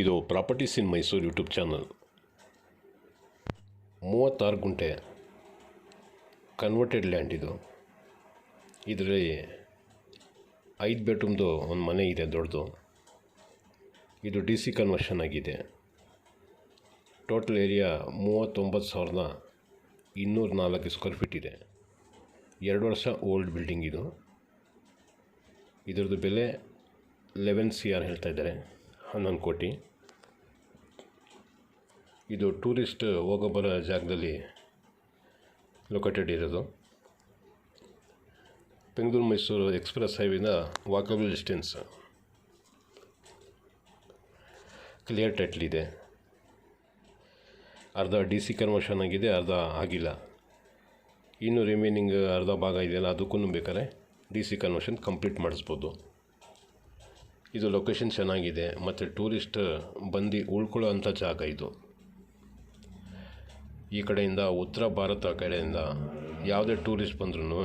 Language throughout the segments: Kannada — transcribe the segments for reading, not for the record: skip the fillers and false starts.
ಇದು ಪ್ರಾಪರ್ಟೀಸ್ ಇನ್ ಮೈಸೂರು ಯೂಟ್ಯೂಬ್ ಚಾನಲ್. 36 ಗುಂಟೆ ಕನ್ವರ್ಟೆಡ್ ಲ್ಯಾಂಡ್ ಇದು. ಇದರಲ್ಲಿ 5 ಬೆಡ್ರೂಮ್ದು ಒಂದು ಮನೆ ಇದೆ ದೊಡ್ಡದು. ಇದು DC ಕನ್ವರ್ಷನ್ ಆಗಿದೆ. ಟೋಟಲ್ ಏರಿಯಾ 39,204 ಸ್ಕ್ವೇರ್ ಫೀಟ್ ಇದೆ. 2 ವರ್ಷ ಓಲ್ಡ್ ಬಿಲ್ಡಿಂಗ್ ಇದು. ಇದರದ್ದು ಬೆಲೆ 11 CR ಹೇಳ್ತಾ ಇದ್ದಾರೆ, 11 ಕೋಟಿ. ಇದು ಟೂರಿಸ್ಟ್ ಹೋಗೋಬರೋ ಜಾಗದಲ್ಲಿ ಲೊಕೇಟೆಡ್ ಇರೋದು. ಬೆಂಗಳೂರು ಮೈಸೂರು ಎಕ್ಸ್ಪ್ರೆಸ್ ಹೈವೇನ ವಾಕಬಲ್ ಡಿಸ್ಟೆನ್ಸ್. ಕ್ಲಿಯರ್ ಟೈಟ್ಲ್ ಇದೆ. ಅರ್ಧ DC ಕನ್ವರ್ಷನ್ ಆಗಿದೆ, ಅರ್ಧ ಆಗಿಲ್ಲ. ಇನ್ನು ರಿಮೈನಿಂಗ್ ಅರ್ಧ ಭಾಗ ಇದೆಯಲ್ಲ, ಅದಕ್ಕೂ ಬೇಕಾದ್ರೆ DC ಕನ್ವರ್ಷನ್ ಕಂಪ್ಲೀಟ್ ಮಾಡಿಸ್ಬೋದು. ಇದು ಲೊಕೇಶನ್ ಚೆನ್ನಾಗಿದೆ ಮತ್ತು ಟೂರಿಸ್ಟ್ ಬಂದು ಉಳ್ಕೊಳ್ಳೋ ಅಂಥ ಜಾಗ ಇದು. ಈ ಕಡೆಯಿಂದ ಉತ್ತರ ಭಾರತ ಕಡೆಯಿಂದ ಯಾವುದೇ ಟೂರಿಸ್ಟ್ ಬಂದ್ರೂ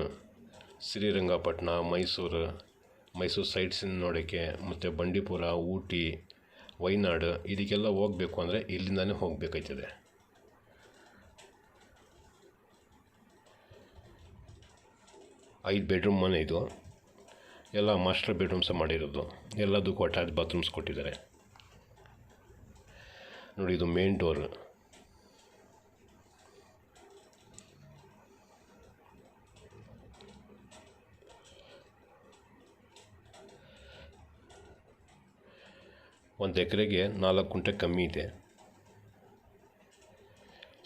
ಶ್ರೀರಂಗಪಟ್ಟಣ, ಮೈಸೂರು ಸೈಟ್ಸಿನ ನೋಡೋಕ್ಕೆ ಮತ್ತು ಬಂಡೀಪುರ, ಊಟಿ, ವೈನಾಡು ಇದಕ್ಕೆಲ್ಲ ಹೋಗಬೇಕು ಅಂದರೆ ಇಲ್ಲಿಂದಾನೇ ಹೋಗಬೇಕಾಯ್ತದೆ. ಐದು ಬೆಡ್ರೂಮ್ ಮನೆ ಇದು. ಎಲ್ಲ ಮಾಸ್ಟರ್ ಬೆಡ್ರೂಮ್ಸ ಮಾಡಿರೋದು. ಎಲ್ಲದಕ್ಕೂ ಅಟ್ಯಾಚ್ ಬಾತ್ರೂಮ್ಸ್ ಕೊಟ್ಟಿದ್ದಾರೆ. ನೋಡಿ, ಇದು ಮೇನ್ ಡೋರ್. ಒಂದು ಎಕರೆಗೆ 4 ಗುಂಟೆ ಕಮ್ಮಿ ಇದೆ.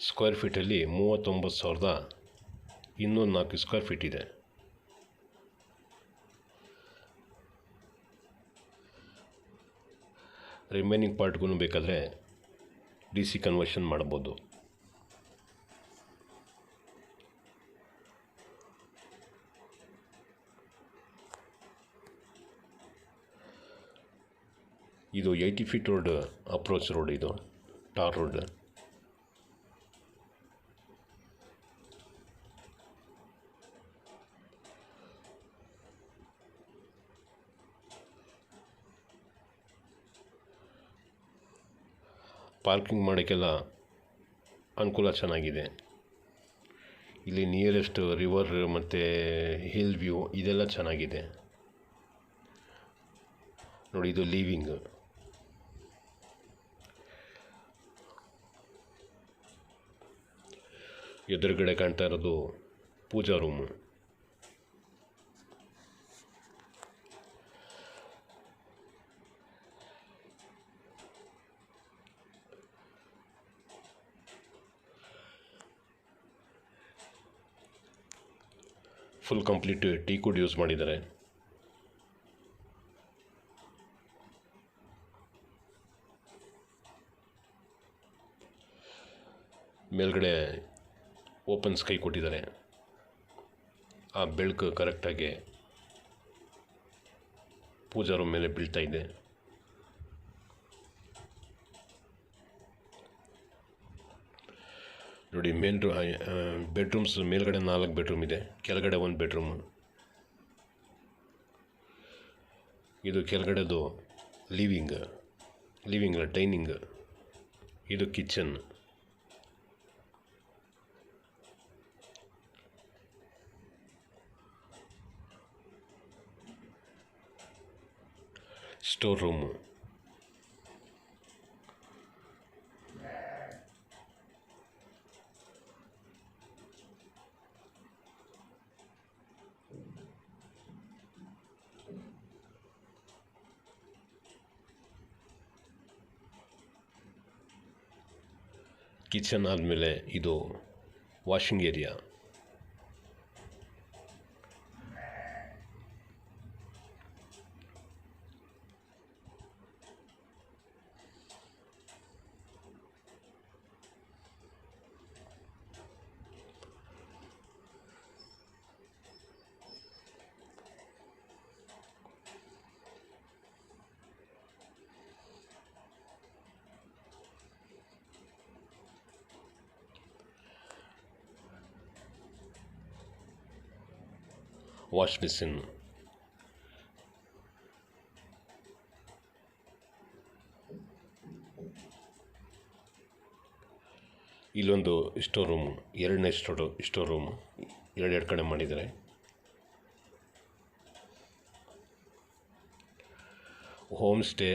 ಸ್ಕ್ವೇರ್ ಫೀಟಲ್ಲಿ 39,204 ಸ್ಕ್ವೇರ್ ಫೀಟ್ ಇದೆ. ರಿಮೈನಿಂಗ್ ಪಾರ್ಟ್ಗೂ ಬೇಕಾದರೆ DC ಕನ್ವರ್ಷನ್ ಮಾಡ್ಬೋದು. ಇದು 80 ಫೀಟ್ ರೋಡ್, ಅಪ್ರೋಚ್ ರೋಡ್. ಇದು ಟಾರ್ ರೋಡ್. ಪಾರ್ಕಿಂಗ್ ಮಾಡೋಕ್ಕೆಲ್ಲ ಅನುಕೂಲ ಚೆನ್ನಾಗಿದೆ. ಇಲ್ಲಿ ನಿಯರೆಸ್ಟ್ ರಿವರ್ ಮತ್ತು ಹಿಲ್ ವ್ಯೂ ಇದೆಲ್ಲ ಚೆನ್ನಾಗಿದೆ. ನೋಡಿ, ಇದು ಲಿವಿಂಗ್. ಎದುರುಗಡೆ ಕಾಣ್ತಾ ಇರೋದು pooja room. Full complete teakwood use ಮಾಡಿದ್ದಾರೆ. ಮೇಲ್ಗಡೆ ಓಪನ್ ಸ್ಕೈ ಕೊಟ್ಟಿದ್ದಾರೆ. ಆ ಬೆಳಕು ಕರೆಕ್ಟಾಗಿ ಪೂಜಾ ರೂಮ್ ಮೇಲೆ ಬೀಳ್ತಾ ಇದೆ. ನೋಡಿ, ಬೆಡ್ರೂಮ್ಸ್ ಮೇಲ್ಗಡೆ 4 ಬೆಡ್ರೂಮ್ ಇದೆ, ಕೆಳಗಡೆ 1 ಬೆಡ್ರೂಮು. ಇದು ಕೆಳಗಡೆದು ಲಿವಿಂಗ್ ಡೈನಿಂಗ್. ಇದು ಕಿಚನ್. Store room. ಕಿಚನ್ ಆದಮೇಲೆ ಇದು ವಾಷಿಂಗ್ ಏರಿಯಾ. Wash basin. ಇಲ್ಲೊಂದು ಸ್ಟೋರ್ ರೂಮು, ಎರಡನೇ ಸ್ಟೋರ್ ರೂಮು, ಎರಡೆರಡು ಕಡೆ ಮಾಡಿದ್ದಾರೆ. ಹೋಮ್ ಸ್ಟೇ,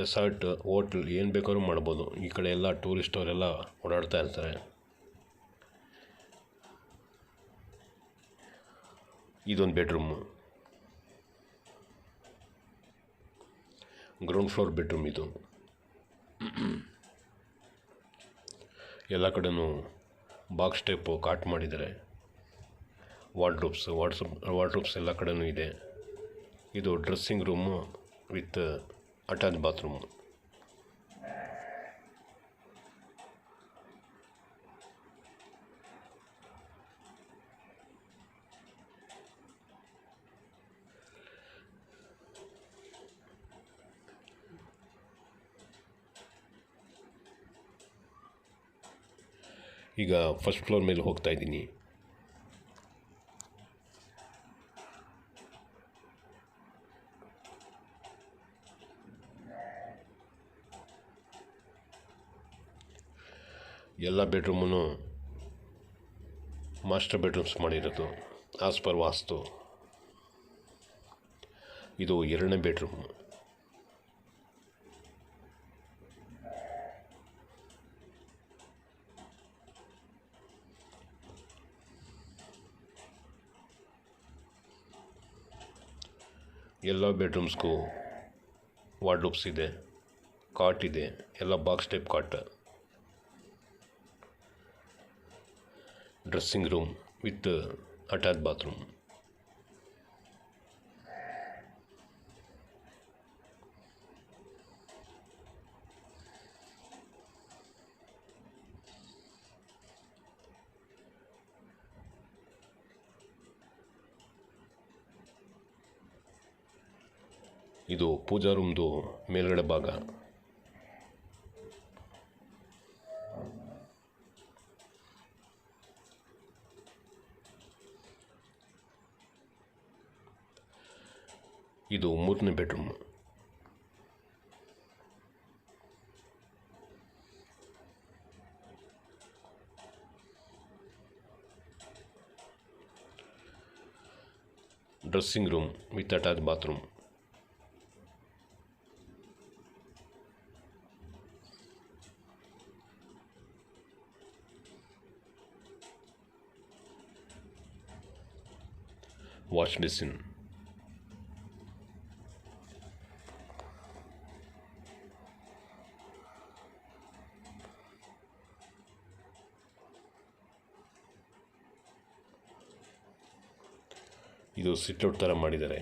ರೆಸಾರ್ಟ್, ಹೋಟ್ಲ್ ಏನು ಬೇಕಾದ್ರೂ ಮಾಡ್ಬೋದು. ಈ ಕಡೆ ಎಲ್ಲ ಟೂರಿಸ್ಟ್ ಅವರೆಲ್ಲ ಓಡಾಡ್ತಾ ಇರ್ತಾರೆ. ಇದೊಂದು ಬೆಡ್ರೂಮು, ಗ್ರೌಂಡ್ ಫ್ಲೋರ್ ಬೆಡ್ರೂಮ್. ಇದು ಎಲ್ಲ ಕಡೆನೂ ಬಾಕ್ಸ್ ಟೈಪು ಕಾಟ್ ಮಾಡಿದ್ದಾರೆ. ವಾರ್ಡ್ರೋಬ್ಸ್ ಎಲ್ಲ ಕಡೆನೂ ಇದೆ. ಇದು dressing room with attach bathroom. ಈಗ ಫಸ್ಟ್ ಫ್ಲೋರ್ ಮೇಲೆ ಹೋಗ್ತಾ ಇದ್ದೀನಿ. ಎಲ್ಲ ಬೆಡ್ರೂಮನ್ನು ಮಾಸ್ಟರ್ ಬೆಡ್ರೂಮ್ಸ್ ಮಾಡಿರೋದು ಆಸ್ ಪರ್ ವಾಸ್ತು. ಇದು ಎರಡನೇ ಬೆಡ್ರೂಮ್. ಎಲ್ಲ ಬೆಡ್ರೂಮ್ಸ್ಗೂ ವಾರ್ಡ್ರೋಬ್ಸ್ ಇದೆ, ಕಾಟ್ ಇದೆ, ಎಲ್ಲ box type cot. Dressing room with attach bathroom. ಇದು ಪೂಜಾ ರೂಮ್ದು ಮೇಲ್ಗಡೆ ಭಾಗ. ಇದು ಮೂರನೇ bedroom. Dressing room with attach bathroom. Wash basin. ಇದು ಸಿಟ್ಔಟ್ ಥರ ಮಾಡಿದ್ದಾರೆ.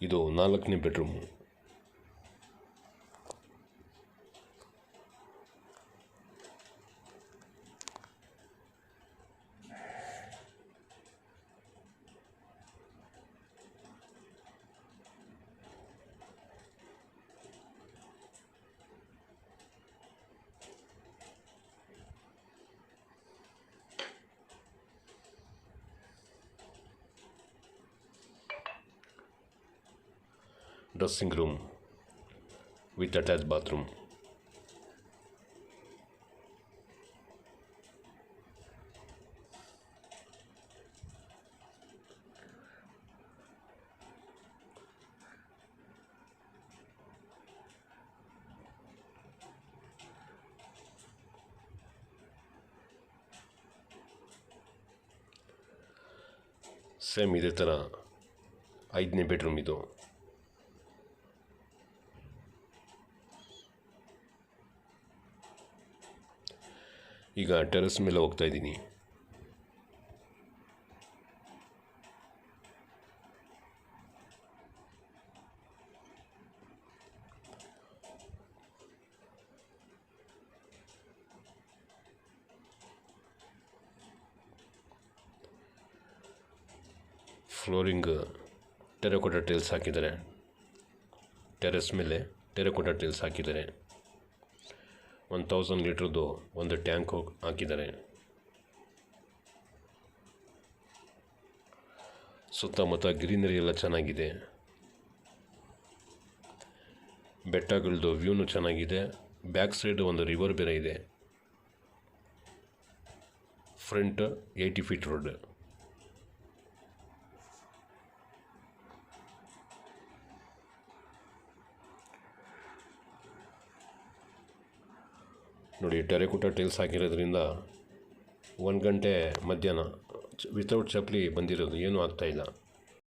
ಇದು ನಾಲ್ಕನೇ bedroom. Dressing room with attach bathroom. Same ಇದೇ ಥರ ಐದನೇ ಬೆಡ್ರೂಮ್ ಇದು. ಈಗ ಟೆರೆಸ್ ಮೇಲೆ ಹೋಗ್ತಾ ಇದ್ದೀನಿ. ಫ್ಲೋರಿಂಗ್ ಟೆರಕೋಟಾ ಟೈಲ್ಸ್ ಹಾಕಿದ್ದಾರೆ. ಟೆರೆಸ್ ಮೇಲೆ ಟೆರಕೋಟಾ ಟೈಲ್ಸ್ ಹಾಕಿದ್ದಾರೆ. 1000 ಲೀಟ್ರದ್ದು ಒಂದು ಟ್ಯಾಂಕ್ ಹಾಕಿದ್ದಾರೆ. ಸುತ್ತಮುತ್ತ ಗ್ರೀನರಿ ಎಲ್ಲ ಚೆನ್ನಾಗಿದೆ. ಬೆಟ್ಟಗಳದ್ದು ವ್ಯೂನು ಚೆನ್ನಾಗಿದೆ. ಬ್ಯಾಕ್ ಸೈಡ್ ಒಂದು ರಿವರ್ ಬೇರೆ ಇದೆ. Front 80 feet road. ನೋಡಿ, ಟೆರೆಕೋಟಾ ಟೈಲ್ಸ್ ಹಾಕಿರೋದ್ರಿಂದ 1 ಗಂಟೆ ಮಧ್ಯಾಹ್ನ ವಿತೌಟ್ ಚಪ್ಪಲಿ ಬಂದಿರೋದು ಏನೂ ಆಗ್ತಾಯಿಲ್ಲ.